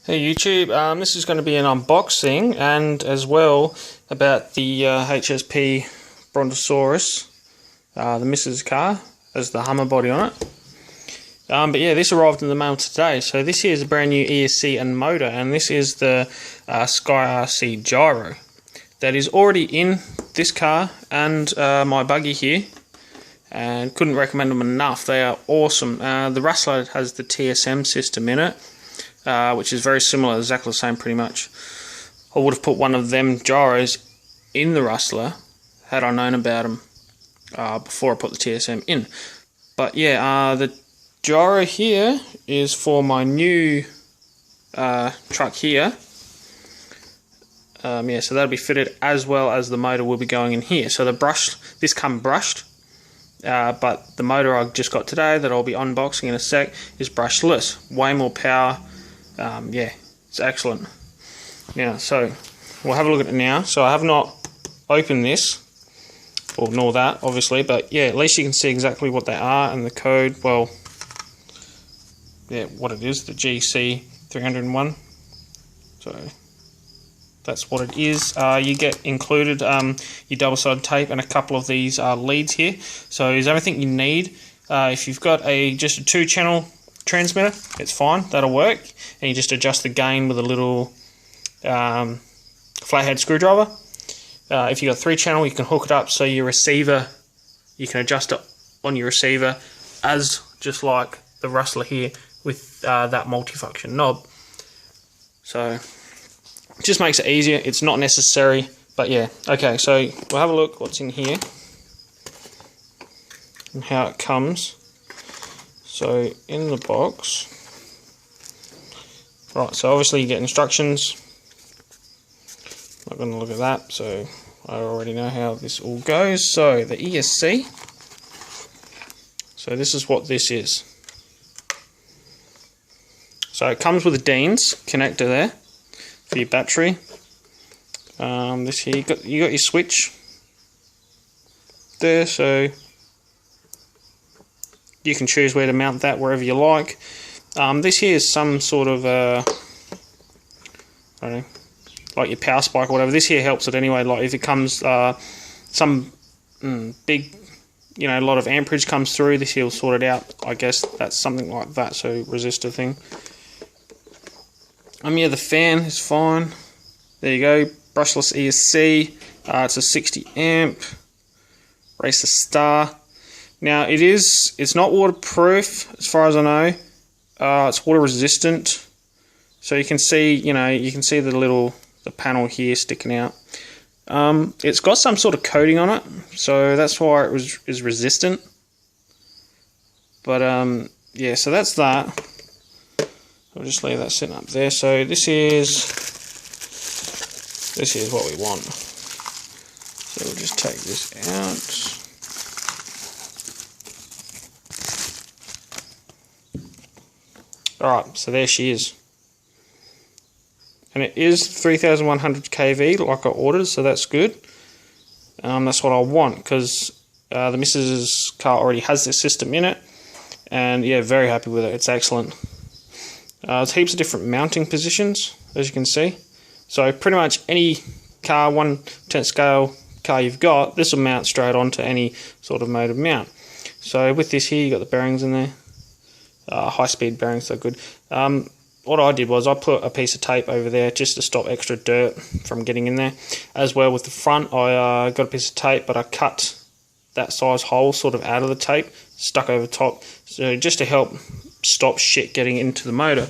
Hey YouTube, this is going to be an unboxing and as well about the HSP brontosaurus, the Mrs. car, as the Hummer body on it. But yeah, this arrived in the mail today. So this here is a brand new ESC and motor, and this is the SkyRc Gyro that is already in this car and my buggy here, and couldn't recommend them enough. They are awesome. The Rustler has the TSM system in it, which is very similar, exactly the same pretty much. I would have put one of them gyros in the Rustler had I known about them before I put the TSM in. But yeah, the gyro here is for my new truck here. Yeah, so that'll be fitted as well as the motor will be going in here. So this come brushed, but the motor I just got today that I'll be unboxing in a sec is brushless. Way more power. Yeah, it's excellent. Now, so we'll have a look at it now. So I have not opened this, or nor that, obviously, but yeah, at least you can see exactly what they are and the code. Well, yeah, what it is, the GC301. So that's what it is. You get included your double-sided tape and a couple of these leads here. So is everything you need. If you've got just a 2-channel transmitter, it's fine, that'll work, and you just adjust the gain with a little flathead screwdriver. If you've got 3-channel, you can hook it up so your receiver, you can adjust it on your receiver as just like the Rustler here with that multifunction knob. So it just makes it easier. It's not necessary, but yeah. Okay, so we'll have a look what's in here and how it comes. So in the box, right, so obviously you get instructions. Not going to look at that, so I already know how this all goes. So the ESC, so this is what this is. So it comes with a Dean's connector there for your battery. This here, you got your switch there, so you can choose where to mount that wherever you like. This here is some sort of I don't know, like your power spike or whatever. This here helps it anyway. Like if it comes some big, a lot of amperage comes through, this here will sort it out. I guess that's something like that. So resistor thing. Yeah, the fan is fine. There you go. Brushless ESC. It's a 60 amp Racerstar. Now it's not waterproof as far as I know. It's water resistant. So you can see, you can see the panel here sticking out. It's got some sort of coating on it, so that's why it is resistant. But yeah, so that's that. I'll just leave that sitting up there. So this is what we want. So we'll just take this out. Alright, so there she is. And it is 3100 kV like I ordered, so that's good. That's what I want, because the Mrs. car already has this system in it. And yeah, very happy with it, it's excellent. There's heaps of different mounting positions, as you can see. So pretty much any car, 1/10 scale car you've got, this will mount straight onto any sort of motor mount. So with this here, you got the bearings in there. High-speed bearings, so good. What I did was I put a piece of tape over there just to stop extra dirt from getting in there. As well with the front, I got a piece of tape, but I cut that size hole sort of out of the tape, stuck over top, so just to help stop shit getting into the motor.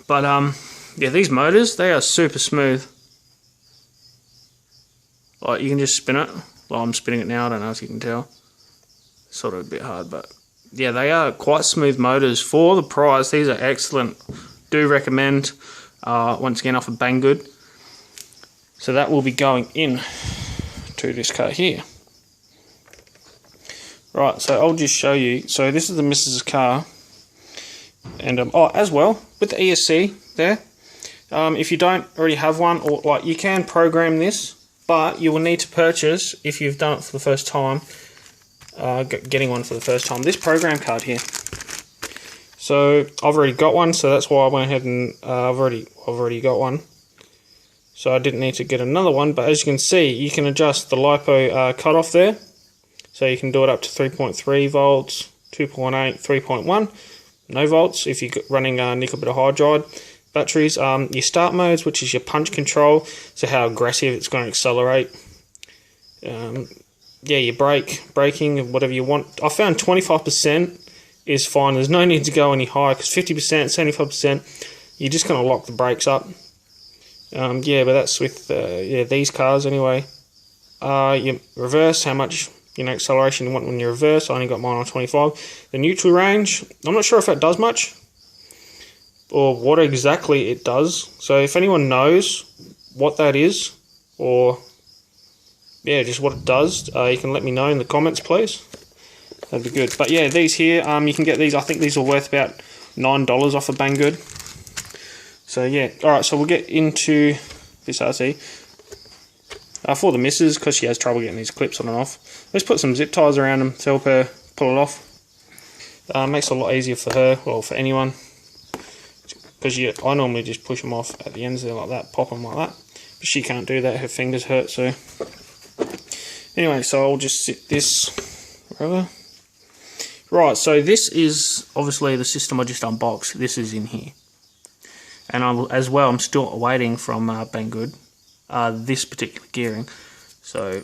But yeah, these motors, they are super smooth. Like, you can just spin it. Well, I'm spinning it now, I don't know if you can tell. It's sort of a bit hard, but yeah, they are quite smooth motors for the price. These are excellent. Do recommend. Once again, off of Banggood. So that will be going in to this car here. Right, so I'll just show you. So this is the Mrs. car, and oh, as well with the ESC there. If you don't already have one, or like, you can program this, but you will need to purchase, if you've done it for the first time, getting one for the first time, this program card here. So I've already got one, so that's why I went ahead and I've already got one. So I didn't need to get another one, but as you can see, you can adjust the Lipo Cutoff there. So you can do it up to 3.3 volts, 2.8, 3.1, no volts if you're running nickel beta hydride batteries. Your start modes, which is your punch control, so how aggressive it's going to accelerate. Yeah, your braking, whatever you want. I found 25% is fine. There's no need to go any higher, because 50%, 75%, you're just going to lock the brakes up. Yeah, but that's with these cars anyway. Your reverse, how much acceleration you want when you reverse. I only got mine on 25. The neutral range, I'm not sure if that does much or what exactly it does. So if anyone knows what that is, or yeah, just what it does, you can let me know in the comments, please. That'd be good. But yeah, these here, you can get these. I think these are worth about $9 off of Banggood. So yeah, alright, so we'll get into this RC. For the missus, because she has trouble getting these clips on and off, let's put some zip ties around them to help her pull it off. Makes it a lot easier for her, well, for anyone. Because I normally just push them off at the ends there like that, pop them like that. But she can't do that, her fingers hurt, so. Anyway, so I'll just sit this wherever. Right, so this is obviously the system I just unboxed. This is in here. And as well, I'm still waiting from Banggood this particular gearing. So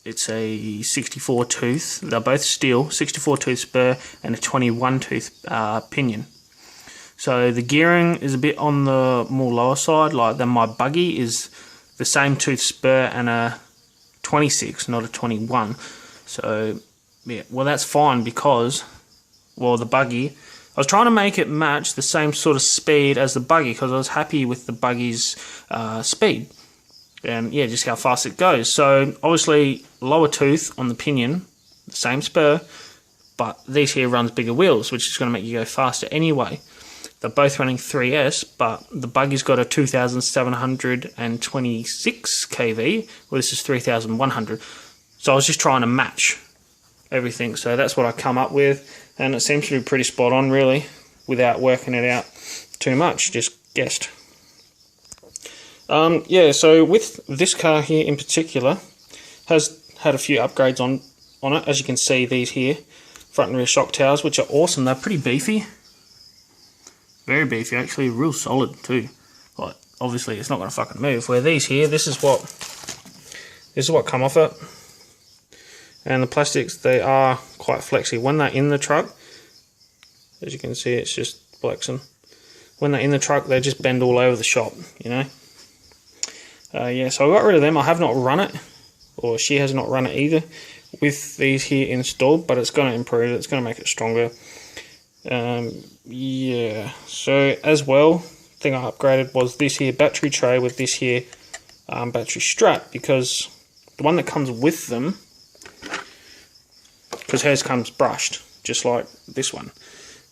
it's a 64 tooth. They're both steel, 64 tooth spur and a 21 tooth pinion. So the gearing is a bit on the more lower side. Like then my buggy is the same tooth spur and a 26, not a 21. So yeah, well that's fine because, well, the buggy, I was trying to make it match the same sort of speed as the buggy because I was happy with the buggy's speed and yeah, just how fast it goes. So obviously lower tooth on the pinion, the same spur, but these here runs bigger wheels, which is going to make you go faster anyway. They're both running 3S, but the buggy's got a 2,726 kV, well this is 3,100. So I was just trying to match everything, so that's what I come up with, and it seems to be pretty spot on really, without working it out too much, just guessed. Yeah, so with this car here in particular, has had a few upgrades on it. As you can see, these here, front and rear shock towers, which are awesome. They're pretty beefy. Very beefy, actually, real solid too. Like, obviously it's not going to fucking move. Where these here, this is what come off it. And the plastics, they are quite flexy. When they're in the truck, as you can see, it's just flexing. When they're in the truck, they just bend all over the shop, you know. Yeah, so I got rid of them. I have not run it, or she has not run it either, with these here installed, but it's going to improve it. It's going to make it stronger. Yeah, so as well, thing I upgraded was this here battery tray with this here battery strap, because the one that comes with them, because hers comes brushed, just like this one.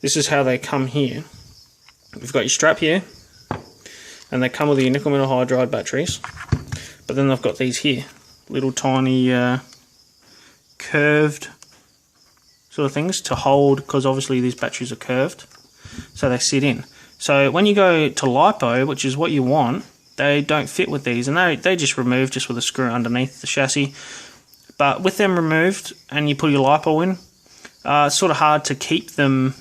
This is how they come here. You've got your strap here, and they come with your nickel metal hydride batteries, but then they've got these here, little tiny curved sort of things to hold, because obviously these batteries are curved, so they sit in. So when you go to Lipo, which is what you want, they don't fit with these, and they just remove just with a screw underneath the chassis. But with them removed, and you put your Lipo in, it's sort of hard to keep them.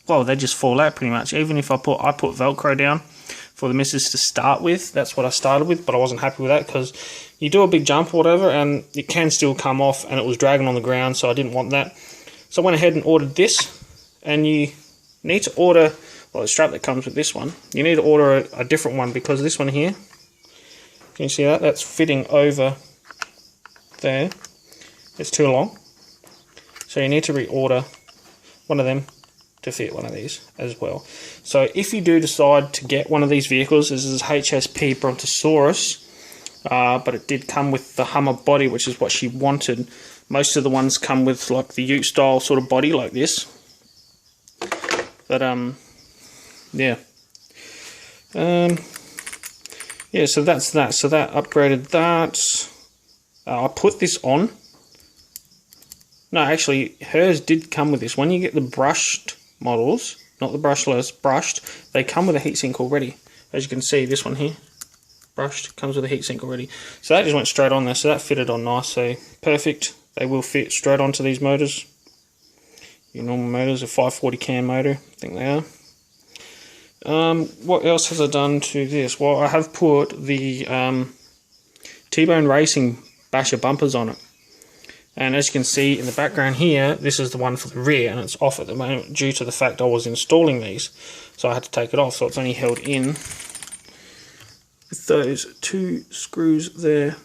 Well, they just fall out pretty much. Even if I put Velcro down for the missus to start with, that's what I started with, but I wasn't happy with that because you do a big jump or whatever, and it can still come off, and it was dragging on the ground, so I didn't want that. So I went ahead and ordered this, and you need to order, well, the strap that comes with this one, you need to order a different one, because this one here, can you see that? That's fitting over there. It's too long. So you need to reorder one of them to fit one of these as well. So if you do decide to get one of these vehicles, this is HSP Brontosaurus, but it did come with the Hummer body, which is what she wanted. Most of the ones come with like the Ute style sort of body like this. But yeah. Yeah, so that's that. So that upgraded that. I put this on. No, actually, hers did come with this. When you get the brushed models, not the brushless, brushed, they come with a heatsink already. As you can see, this one here, brushed, comes with a heatsink already. So that just went straight on there, so that fitted on nice, so perfect. They will fit straight onto these motors. Your normal motors, a 540 can motor, I think they are. What else has I done to this? Well, I have put the T-Bone Racing basher bumpers on it. And as you can see in the background here, this is the one for the rear, and it's off at the moment due to the fact I was installing these. So I had to take it off, so it's only held in with those 2 screws there.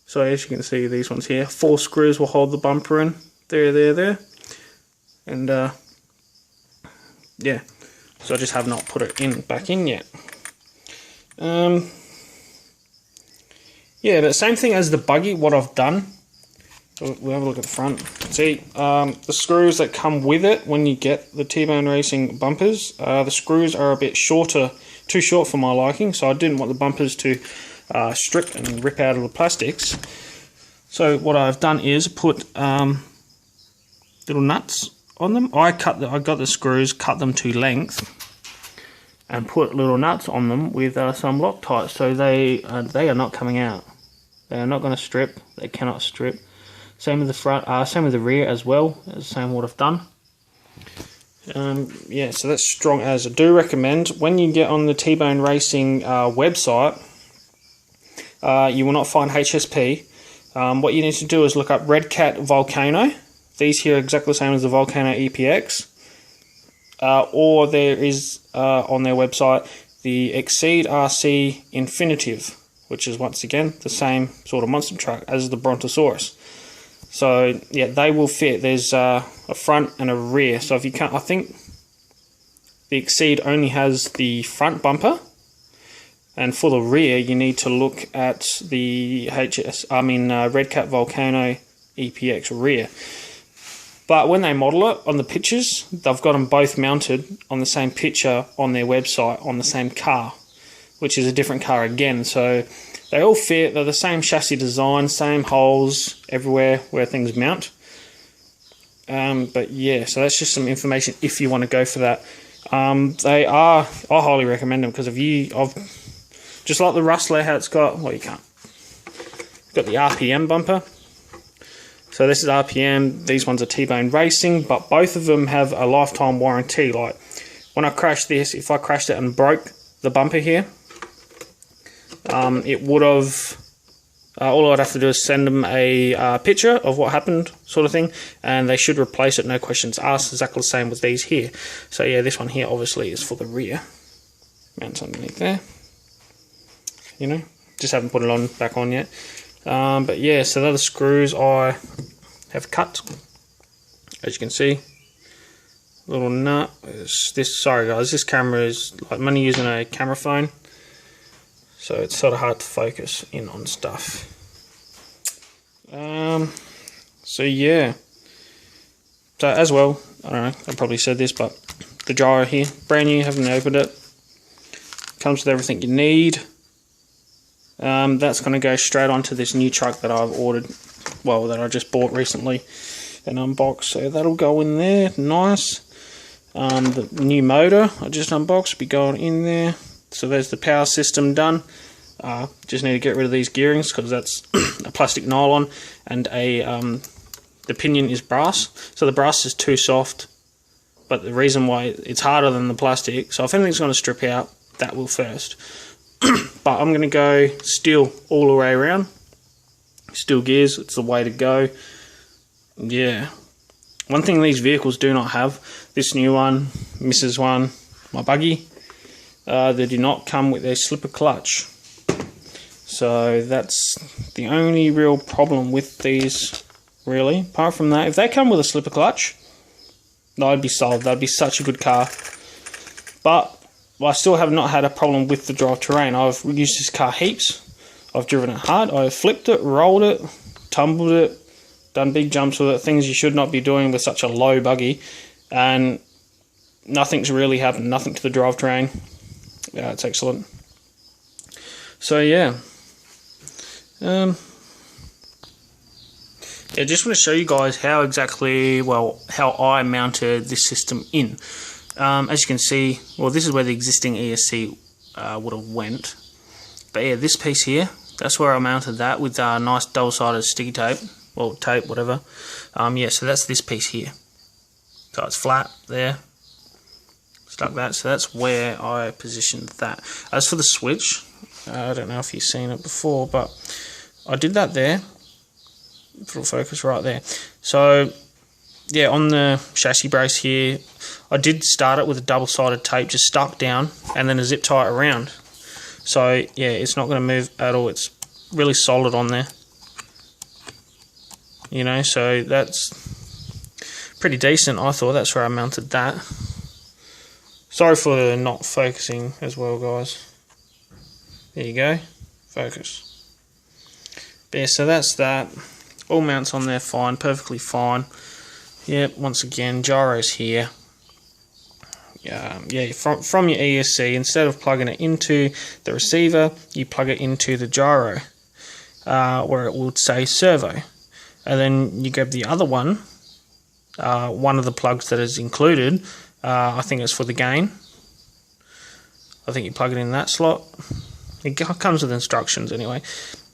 So as you can see, these ones here, 4 screws will hold the bumper in. There. And yeah. So I just have not put it back in yet. Yeah, but same thing as the buggy, what I've done. We'll have a look at the front. See, the screws that come with it when you get the T-Bone Racing bumpers, the screws are a bit shorter, too short for my liking, so I didn't want the bumpers to strip and rip out of the plastics. So what I've done is put little nuts on them. I got the screws, cut them to length, and put little nuts on them with some Loctite, so they are not coming out. They are not going to strip. They cannot strip. Same with the front, same with the rear as well. It's the same what I've done. Yeah, so that's strong as. I do recommend when you get on the T-Bone Racing website, you will not find HSP. What you need to do is look up Red Cat Volcano. These here are exactly the same as the Volcano EPX. Or there is on their website the SkyRc Infinitive, which is once again the same sort of monster truck as the Brontosaurus. So yeah, they will fit. There's a front and a rear. So if you can't, I think the Exceed only has the front bumper, and for the rear you need to look at the Red Cat Volcano EPX rear. But when they model it on the pictures, they've got them both mounted on the same picture on their website on the same car, which is a different car again. So they all fit. They're the same chassis design, same holes everywhere where things mount. But yeah, so that's just some information if you want to go for that. I highly recommend them because just like the Rustler, how it's got, well, you can't. It's got the RPM bumper. So this is RPM, these ones are T-Bone Racing, but both of them have a lifetime warranty. Like when I crashed this, if I crashed it and broke the bumper here, it would have, all I'd have to do is send them a picture of what happened, sort of thing, and they should replace it, no questions asked, exactly the same with these here. So yeah, this one here obviously is for the rear. Mounts underneath there. You know, just haven't put it back on yet. But yeah, so the other screws I have cut, as you can see. Little nut. Sorry guys, this camera is like I'm only using a camera phone, so it's sort of hard to focus in on stuff. So yeah. So as well, I don't know, I probably said this, but the gyro here, brand new, haven't opened it. Comes with everything you need. That's going to go straight onto this new truck that I've ordered, well, that I just bought recently and unboxed, so that'll go in there, nice. The new motor I just unboxed will be going in there. So there's the power system done. Just need to get rid of these gearings because that's a plastic nylon, and the pinion is brass, so the brass is too soft, but the reason why it's harder than the plastic, so if anything's going to strip out, that will first. But I'm going to go steel all the way around. Steel gears, it's the way to go. Yeah. One thing these vehicles do not have, this new one, Mrs. one, my buggy, they do not come with a slipper clutch. So that's the only real problem with these, really. Apart from that, if they come with a slipper clutch, I'd be sold. That'd be such a good car. But I still have not had a problem with the drivetrain. I've used this car heaps. I've driven it hard. I've flipped it, rolled it, tumbled it, done big jumps with it, things you should not be doing with such a low buggy, and nothing's really happened, nothing to the drivetrain. Yeah, it's excellent. So yeah. Yeah, just want to show you guys how exactly, well, how I mounted this system in. As you can see, well, this is where the existing ESC would have went. But yeah, this piece here, that's where I mounted that with nice double-sided sticky tape, well, tape, whatever. Yeah, so that's this piece here. So it's flat there, stuck that. So that's where I positioned that. As for the switch, I don't know if you've seen it before, but I did that there. Full focus right there. So yeah, on the chassis brace here, I did start it with a double-sided tape just stuck down and then a zip tie around. So yeah, it's not going to move at all. It's really solid on there. You know, so that's pretty decent, I thought. That's where I mounted that. Sorry for the not focusing as well, guys. There you go. Focus. But yeah, so that's that. All mounts on there fine, perfectly fine. Yep, once again, gyro's here. Yeah, from your ESC, instead of plugging it into the receiver, you plug it into the gyro, where it will say servo. And then you grab the other one, one of the plugs that is included, I think it's for the gain. I think you plug it in that slot. It comes with instructions anyway.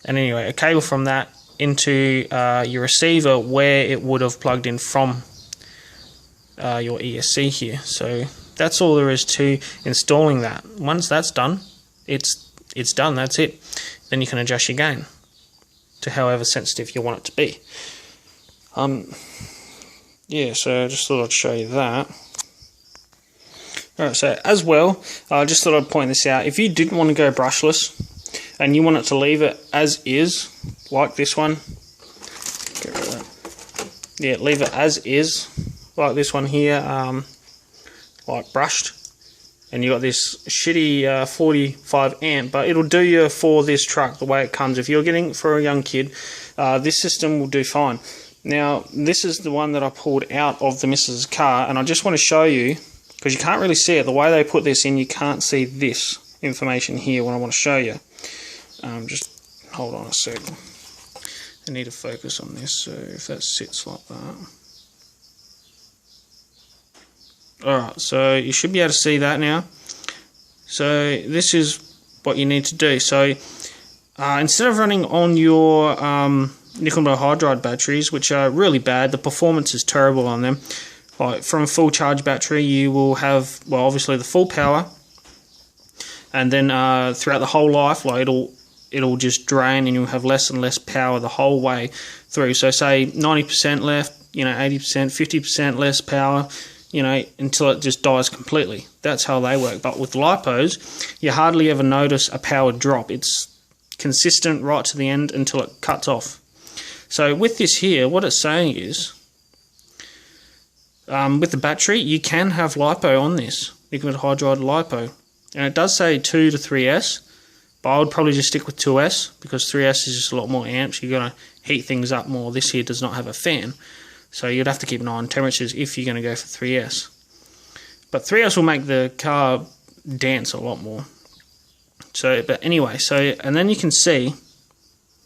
And anyway, a cable from that into your receiver where it would have plugged in from your ESC here. So that's all there is to installing that. Once that's done, it's done, that's it. Then you can adjust your gain to however sensitive you want it to be. Yeah, so I just thought I'd show you that. Alright, so as well, I just thought I'd point this out. If you didn't want to go brushless and you want it to leave it as is, like this one, get rid of that. Yeah, leave it as is, like this one here, like brushed, and you got this shitty 45 amp, but it'll do you for this truck the way it comes. If you're getting it for a young kid, this system will do fine. Now, this is the one that I pulled out of the missus' car, and I just want to show you, because you can't really see it, the way they put this in, you can't see this information here when I want to show you. Just hold on a sec. I need to focus on this, so if that sits like that. Alright, so you should be able to see that now. So this is what you need to do. So instead of running on your nickel metal hydride batteries, which are really bad, the performance is terrible on them. Like from a full charge battery, you will have, well, obviously the full power, and then throughout the whole life, like it'll just drain, and you'll have less and less power the whole way through. So say 90% left, you know, 80%, 50% less power, you know, until it just dies completely. That's how they work. But with lipos, you hardly ever notice a power drop. It's consistent right to the end until it cuts off. So with this here, what it's saying is, with the battery, you can have lipo on this, nickel metal hydride lipo. And it does say 2 to 3S, but I would probably just stick with 2S, because 3S is just a lot more amps. You're going to heat things up more. This here does not have a fan, so you'd have to keep an eye on temperatures if you're going to go for 3S. But 3S will make the car dance a lot more. So, but anyway, so, and then you can see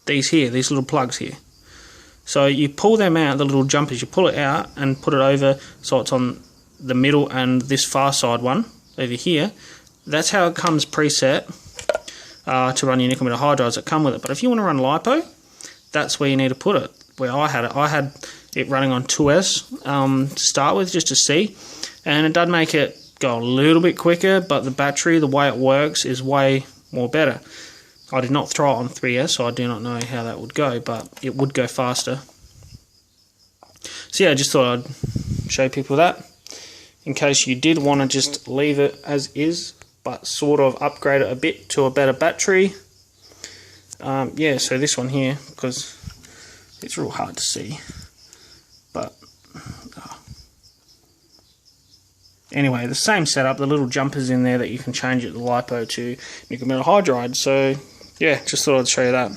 these here, these little plugs here. So you pull them out, the little jumpers, you pull it out and put it over so it's on the middle and this far side one over here. That's how it comes preset to run your nickel metal hydrides that come with it. But if you want to run lipo, that's where you need to put it. Where I had it running on 2S to start with, just to see, and it does make it go a little bit quicker, but the battery, the way it works, is way more better. I did not throw it on 3S, so I do not know how that would go, but it would go faster. So yeah, I just thought I'd show people that, in case you did want to just leave it as is, but sort of upgrade it a bit to a better battery. Yeah, so this one here, because it's real hard to see, but anyway, the same setup, the little jumpers in there that you can change it, the lipo to nickel metal hydride. So yeah, just thought I'd show you that.